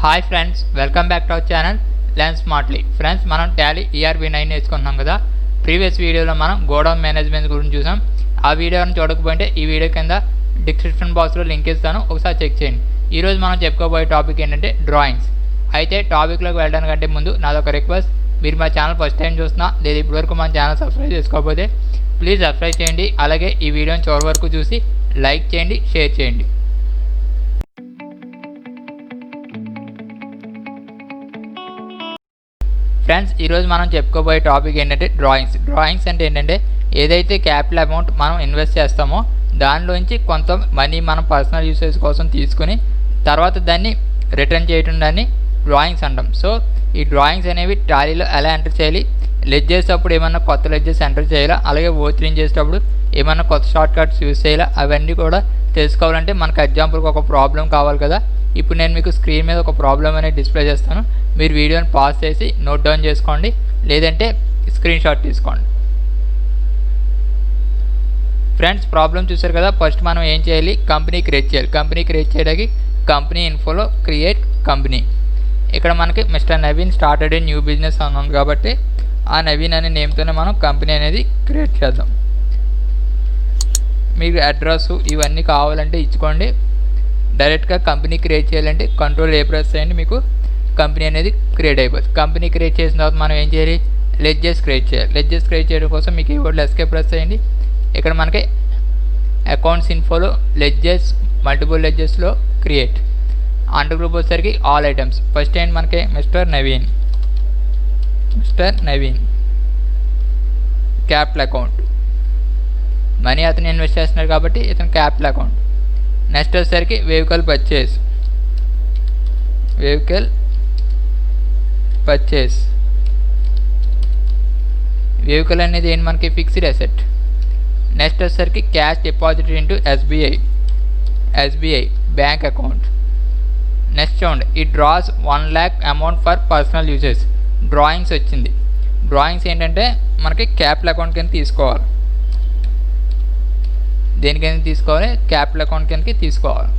Hi friends, welcome back to our channel learn smartly. Friends, మనం Tally ERP9 నేర్చుకుంటున్నాం కదా. Previous వీడియోలో మనం గోడౌన్ మేనేజ్మెంట్ గురించి చూసాం. ఆ వీడియోని చూడకపోతే ఈ వీడియో కింద డిస్క్రిప్షన్ బాక్స్లో లింక్ ఇస్తాను, ఒకసారి చెక్ చేయండి. ఈరోజు మనం చెప్పుకోబోయే టాపిక్ ఏంటంటే డ్రాయింగ్స్. అయితే టాపిక్లోకి వెళ్ళడానికంటే ముందు నాదొక రిక్వెస్ట్, మీరు మా ఛానల్ ఫస్ట్ టైం చూస్తున్నా లేదా ఇప్పటివరకు మన ఛానల్ సబ్స్క్రైబ్ చేసుకోకపోతే ప్లీజ్ సబ్స్క్రైబ్ చేయండి. అలాగే ఈ వీడియోని చివరి వరకు చూసి లైక్ చేయండి, షేర్ చేయండి. ఫ్రెండ్స్, ఈరోజు మనం చెప్పుకోబోయే టాపిక్ ఏంటంటే డ్రాయింగ్స్ అంటే ఏంటంటే ఏదైతే క్యాపిటల్ అమౌంట్ మనం ఇన్వెస్ట్ చేస్తామో దానిలోంచి కొంత మనీ మనం పర్సనల్ యూసేజ్ కోసం తీసుకుని తర్వాత దాన్ని రిటర్న్ చేయడం దాన్ని డ్రాయింగ్స్ అంటాం. సో ఈ డ్రాయింగ్స్ అనేవి టాలీలో ఎలా ఎంటర్ చేయాలి, లెడ్జెస్ అప్పుడు ఏమన్నా కొత్త లెడ్జెస్ ఎంటర్ చేయాలా, అలాగే ఓచరింగ్ చేసేటప్పుడు ఏమన్నా కొత్త షార్ట్ కట్స్ యూజ్ చేయాలా, అవన్నీ కూడా తెలుసుకోవాలంటే మనకు ఎగ్జాంపుల్కి ఒక ప్రాబ్లం కావాలి కదా. ఇప్పుడు నేను మీకు స్క్రీన్ మీద ఒక ప్రాబ్లం అనేది డిస్ప్లే చేస్తాను. మీరు వీడియోని పాజ్ చేసి నోట్ డౌన్ చేసుకోండి, లేదంటే స్క్రీన్ షాట్ తీసుకోండి. ఫ్రెండ్స్, ప్రాబ్లం చూసారు కదా. ఫస్ట్ మనం ఏం చేయాలి, కంపెనీ క్రియేట్ చేయాలి. కంపెనీ క్రియేట్ చేయడానికి కంపెనీ ఇన్ఫోలో క్రియేట్ కంపెనీ. ఇక్కడ మనకి mister Naveen started a new business అని ఉంది కాబట్టి ఆ నవీన్ అనే నేమ్తోనే మనం కంపెనీ అనేది క్రియేట్ చేద్దాం. మీకు అడ్రస్ ఇవన్నీ కావాలంటే ఇచ్చుకోండి. డైరెక్ట్గా కంపెనీ క్రియేట్ చేయాలంటే Ctrl+A ప్రెస్ చేయండి, మీకు కంపెనీ అనేది క్రియేట్ అయిపోతుంది. కంపెనీ క్రియేట్ చేసిన తర్వాత మనం ఏం చేయాలి, లెడ్జెస్ క్రియేట్ చేయాలి. లెడ్జెస్ క్రియేట్ చేయడం కోసం మీకు కీబోర్డ్లో ఎస్కేప్ ప్రెస్ చేయండి. ఇక్కడ మనకి అకౌంట్స్ ఇన్ఫోలో లెడ్జెస్, మల్టిపుల్ లెడ్జెస్లో క్రియేట్ అండర్ గ్రూప్ వచ్చేసరికి ఆల్ ఐటమ్స్. ఫస్ట్ ఏంటి మనకి mister Naveen capital account, money అతను ఇన్వెస్ట్ చేస్తున్నారు కాబట్టి ఇతను క్యాపిటల్ అకౌంట్. నెక్స్ట్ వచ్చేసరికి వెహికల్ పర్చేస్. వెహికల్ అనేది ఏంటి మనకి ఫిక్స్డ్ అసెట్. నెక్స్ట్ వచ్చేసరికి cash deposit into SBI bank account. Next చూడండి, ఈ draws 1 lakh amount for personal uses. Drawings వచ్చింది. డ్రాయింగ్స్ ఏంటంటే మనకి క్యాపిటల్ అకౌంట్ కింద తీసుకోవాలి. దేనికైనా తీసుకోవాలి, క్యాపిటల్ అకౌంట్ కిందకి తీసుకోవాలి.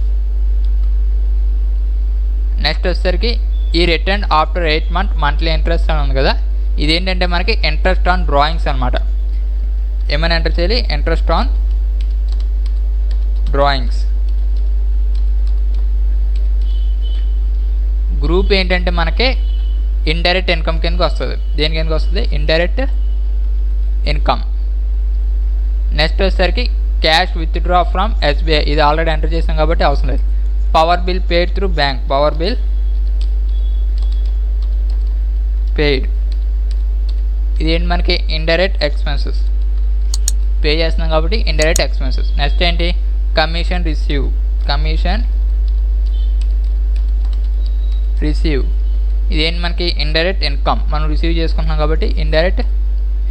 నెక్స్ట్ వచ్చేసరికి ఈ return after 8 months monthly interest అని ఉంది కదా. ఇదేంటంటే మనకి ఇంట్రెస్ట్ ఆన్ డ్రాయింగ్స్ అనమాట. ఏమైనా ఎంటర్ చేయాలి, ఇంట్రెస్ట్ ఆన్ డ్రాయింగ్స్. గ్రూప్ ఏంటంటే మనకి ఇండైరెక్ట్ ఇన్కమ్ కిందకి వస్తుంది. దేని కిందకి వస్తుంది, ఇండైరెక్ట్ ఇన్కమ్. నెక్స్ట్ వచ్చేసరికి క్యాష్ విత్డ్రా ఫ్రమ్ ఎస్బీఐ. ఇది ఆల్రెడీ ఎంటర్ చేసాం కాబట్టి అవసరం లేదు. Power bill paid through bank. Power bill పేడ్. ఇదేంటి మనకి ఇండైరెక్ట్ ఎక్స్పెన్సెస్. పే చేస్తున్నాం కాబట్టి ఇండైరెక్ట్ ఎక్స్పెన్సెస్. నెక్స్ట్ ఏంటి, కమిషన్ రిసీవ్. ఇదేంటి మనకి ఇండైరెక్ట్ ఇన్కమ్. మనం రిసీవ్ చేసుకుంటున్నాం కాబట్టి ఇండైరెక్ట్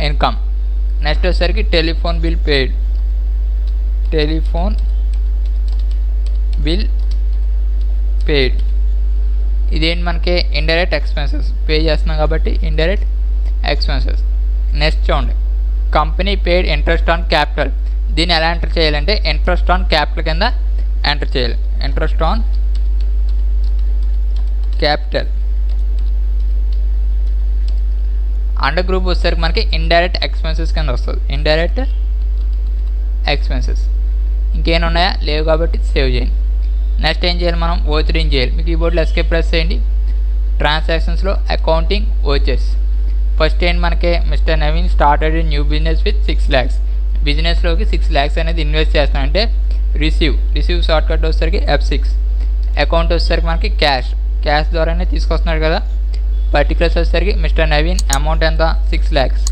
ఇన్కమ్. నెక్స్ట్ వచ్చేసరికి టెలిఫోన్ బిల్ పేడ్. ఇదేంటి మనకి ఇండైరెక్ట్ ఎక్స్పెన్సెస్. పే చేస్తున్నాం కాబట్టి ఇండైరెక్ట్ ఎక్స్పెన్సెస్. నెక్స్ట్ చూడండి, company paid interest on capital. దీన్ని ఎలా ఎంటర్ చేయాలంటే ఇంట్రెస్ట్ ఆన్ క్యాపిటల్ కింద ఎంటర్ చేయాలి. Interest on capital. Under group వచ్చేసరికి మనకి ఇండైరెక్ట్ ఎక్స్పెన్సెస్ కింద వస్తుంది. Indirect expenses. ఇంకేమైనా ఉన్నాయా, లేవు కాబట్టి సేవ్ చేయండి. నెక్స్ట్ ఏం చేయాలి, మనం ఓచరింగ్ చేయాలి. మీకు కీబోర్డ్లో ఎస్కేప్ ప్రెస్ చేయండి. ట్రాన్సాక్షన్స్లో అకౌంటింగ్ ఓచెస్. ఫస్ట్ ఏంటి మనకి mister Naveen started new business with 6 lakhs. బిజినెస్లోకి 6 lakhs అనేది ఇన్వెస్ట్ చేస్తాం అంటే రిసీవ్ షార్ట్ కట్ వచ్చేసరికి F6. అకౌంట్ వచ్చేసరికి మనకి క్యాష్ ద్వారానే తీసుకొస్తున్నాడు కదా. పర్టికులర్స్ వచ్చేసరికి మిస్టర్ నవీన్ అమౌంట్ ఎంత, 6 lakhs.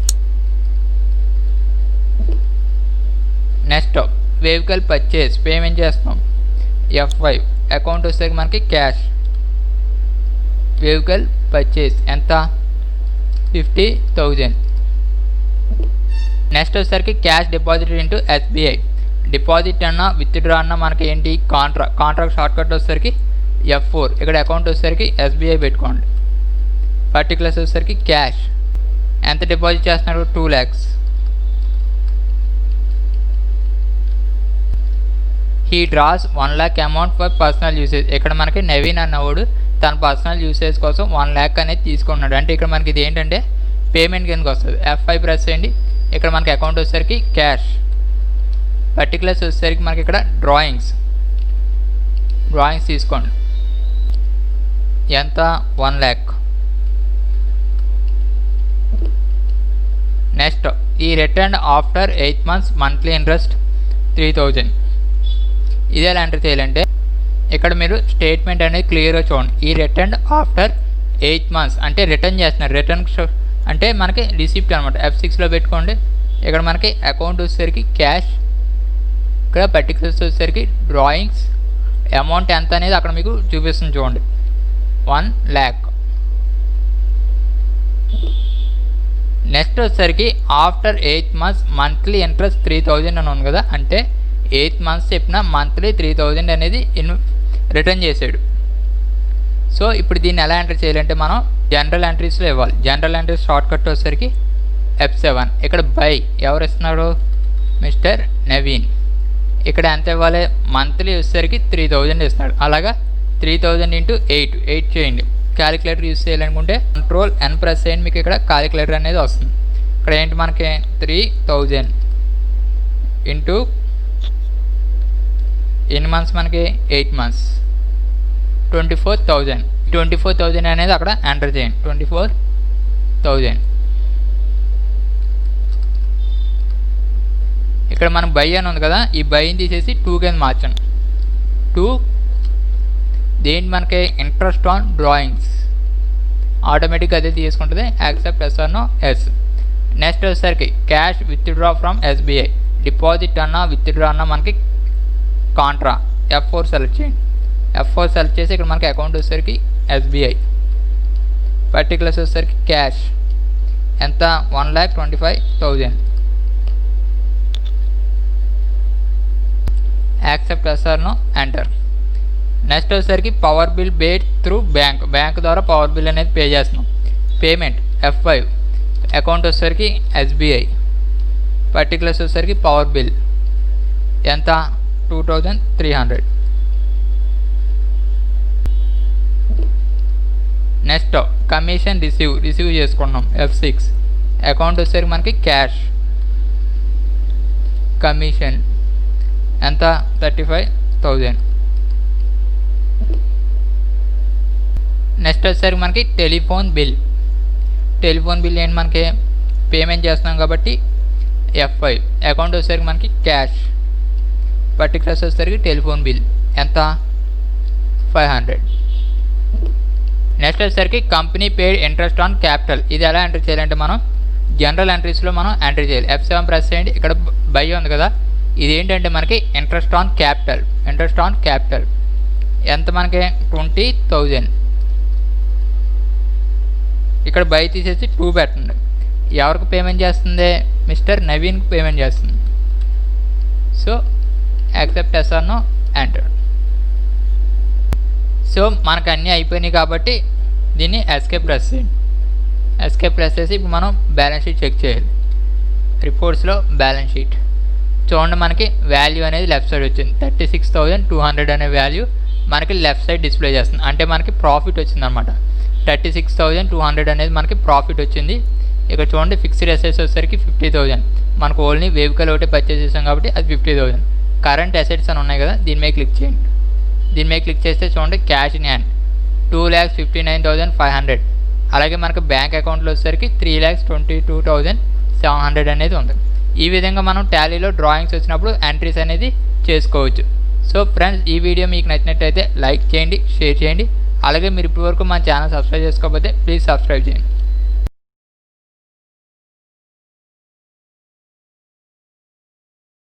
Next vehicle purchase, payment చేస్తాం F5. అకౌంట్ వచ్చేసరికి మనకి క్యాష్. వెహికల్ పర్చేస్ ఎంత, 50,000. నెక్స్ట్ వచ్చేసరికి cash deposit into SBI. Deposit అన్నా విత్డ్రా అన్నా మనకి ఏంటి, కాంట్రాక్ట్ షార్ట్ కట్ వచ్చేసరికి F4. ఇక్కడ అకౌంట్ వచ్చేసరికి ఎస్బీఐ పెట్టుకోండి. పర్టికులర్స్ వచ్చేసరికి క్యాష్ ఎంత డిపాజిట్ చేస్తున్నారు, 2 lakhs. He draws 1 lakh amount for personal usage. ఇక్కడ మనకి నవీన్ అన్నవాడు తన పర్సనల్ యూసేజ్ కోసం 1 lakh అనేది తీసుకుంటున్నాడు. అంటే ఇక్కడ మనకి ఇది ఏంటంటే పేమెంట్ కిందకి వస్తుంది. F5 ప్రెస్ చేయండి. ఇక్కడ మనకి అకౌంట్ వచ్చేసరికి క్యాష్, పర్టికులర్స్ వచ్చేసరికి మనకి ఇక్కడ డ్రాయింగ్స్ తీసుకోండి. ఎంత? 1 lakh. నెక్స్ట్ ఈ return after 8 months monthly interest 3000. ఇది ఎలా ఎంటర్ చేయాలంటే ఇక్కడ మీరు స్టేట్మెంట్ అనేది క్లియర్గా చూడండి. ఈ రిటర్న్ ఆఫ్టర్ 8 months అంటే రిటర్న్ చేస్తున్నారు. రిటర్న్ అంటే మనకి రిసిప్ట్ అనమాట. F6లో పెట్టుకోండి. ఇక్కడ మనకి అకౌంట్ వచ్చేసరికి క్యాష్, ఇక్కడ పర్టికులర్స్ వచ్చేసరికి డ్రాయింగ్స్, అమౌంట్ ఎంత అనేది అక్కడ మీకు చూపిస్తుంది చూడండి. 1 lakh. నెక్స్ట్ వచ్చేసరికి ఆఫ్టర్ 8 months మంత్లీ ఇంట్రెస్ట్ 3000 అని ఉంది కదా, అంటే 8 months చెప్పిన మంత్లీ 3000 అనేది రిటర్న్ చేసాడు. సో ఇప్పుడు దీన్ని ఎలా ఎంటర్ చేయాలంటే మనం జనరల్ ఎంట్రీస్లో ఇవ్వాలి. జనరల్ ఎంట్రీస్ షార్ట్ కట్ వచ్చేసరికి F7. ఇక్కడ బై ఎవరు ఇస్తున్నాడు? మిస్టర్ నవీన్. ఇక్కడ ఎంత ఇవ్వాలి? మంత్లీ వచ్చేసరికి 3000 ఇస్తున్నాడు. అలాగా 3000 × 8 చేయండి. క్యాలిక్యులేటర్ యూజ్ చేయాలనుకుంటే Ctrl+N ప్రెస్ చేయండి. మీకు ఇక్కడ క్యాలిక్యులేటర్ అనేది వస్తుంది. ఇక్కడ ఏంటి మనకి 3000 ఇంటూ ఎన్ని మంత్స్ మనకి 8 months 24,000. 24,000 అనేది అక్కడ ఎంటర్ చేయండి. 24,000. ఇక్కడ మనం బై అని ఉంది కదా, ఈ బైని తీసేసి 2 కింద మార్చండి. 2 దేని మనకి ఇంట్రెస్ట్ ఆన్ డ్రాయింగ్స్ ఆటోమేటిక్గా అదే తీసుకుంటుంది. యాక్సెప్ట్ ఎస్ అన్న ఎస్. నెక్స్ట్ వచ్చేసరికి cash withdraw from SBI. Deposit అన్న విత్డ్రా అన్న మనకి కాంట్రా. F4 సెలెక్ట్ చేయండి. F4 సెలెక్ట్ చేసి ఇక్కడ మనకి అకౌంట్ వచ్చేసరికి SBI, పర్టికులర్స్ వచ్చేసరికి క్యాష్ ఎంత? 1,25,000. యాక్సెప్ట్ ఎస్ఆర్ను ఎంటర్. నెక్స్ట్ వచ్చేసరికి power bill paid through bank ద్వారా పవర్ బిల్ అనేది పే చేస్తున్నాం. పేమెంట్ F5, అకౌంట్ వచ్చేసరికి SBI, పర్టికులర్స్ వచ్చేసరికి పవర్ బిల్ ఎంత? 2,300. నెక్స్ట్ కమిషన్ రిసీవ్ చేసుకున్నాం. F6, అకౌంట్ వచ్చేసరికి మనకి క్యాష్, కమిషన్ ఎంత? 35,000. నెక్స్ట్ వచ్చేసరికి మనకి టెలిఫోన్ బిల్ ఏంటి? మనకి పేమెంట్ చేస్తున్నాం కాబట్టి F5, అకౌంట్ వచ్చేసరికి మనకి క్యాష్, పర్టికులర్స్ వచ్చేసరికి టెలిఫోన్ బిల్ ఎంత? 500. నెక్స్ట్ వచ్చేసరికి company paid interest on capital. ఇది ఎలా ఎంటర్ చేయాలంటే మనం జనరల్ ఎంట్రీస్లో మనం ఎంటర్ చేయాలి. F7 ప్రెస్ చేయండి. ఇక్కడ బై ఉంది కదా, ఇది ఏంటంటే మనకి ఇంట్రెస్ట్ ఆన్ క్యాపిటల్ ఎంత? మనకి 20,000. ఇక్కడ బై తీసేసి 2 పెట్టండి. ఎవరికి పేమెంట్ చేస్తుంది? మిస్టర్ నవీన్కి పేమెంట్ చేస్తుంది. సో యాక్సెప్ట్ ఎస్ఆర్ను ఎంటర్. సో మనకు అన్నీ అయిపోయినాయి కాబట్టి దీన్ని ఎస్కేప్ ప్రెస్ చేయండి. ఎస్కేప్ ప్రెస్ చేసి ఇప్పుడు మనం బ్యాలెన్స్ షీట్ చెక్ చేయాలి. రిపోర్ట్స్లో బ్యాలెన్స్ షీట్ చూడండి, మనకి వాల్యూ అనేది లెఫ్ట్ సైడ్ వచ్చింది. 36,200 అనే వాల్యూ మనకి లెఫ్ట్ సైడ్ డిస్ప్లే చేస్తుంది. అంటే మనకి ప్రాఫిట్ వచ్చింది అనమాట. 36,200 అనేది మనకి ప్రాఫిట్ వచ్చింది. ఇక్కడ చూడండి ఫిక్స్డ్ అసెట్స్ వచ్చేసరికి 50,000. మనకు ఓన్లీ వెహికల్ ఒకటి పర్చేస్ చేసాం కాబట్టి అది 50,000. కరెంట్ అసెట్స్ అని ఉన్నాయి కదా, దీని మీద క్లిక్ చేయండి. దీని మీద క్లిక్ చేస్తే చూడండి క్యాష్ ఇన్ హ్యాండ్ 2,59,500. అలాగే మనకు బ్యాంక్ అకౌంట్లో వచ్చేసరికి 3,22,700 అనేది ఉంది. ఈ విధంగా మనం టాలీలో డ్రాయింగ్స్ వచ్చినప్పుడు ఎంట్రీస్ అనేది చేసుకోవచ్చు. సో ఫ్రెండ్స్, ఈ వీడియో మీకు నచ్చినట్టయితే లైక్ చేయండి, షేర్ చేయండి. అలాగే మీరు ఇప్పటివరకు మన ఛానల్ సబ్స్క్రైబ్ చేసుకోకపోతే ప్లీజ్ సబ్స్క్రైబ్ చేయండి.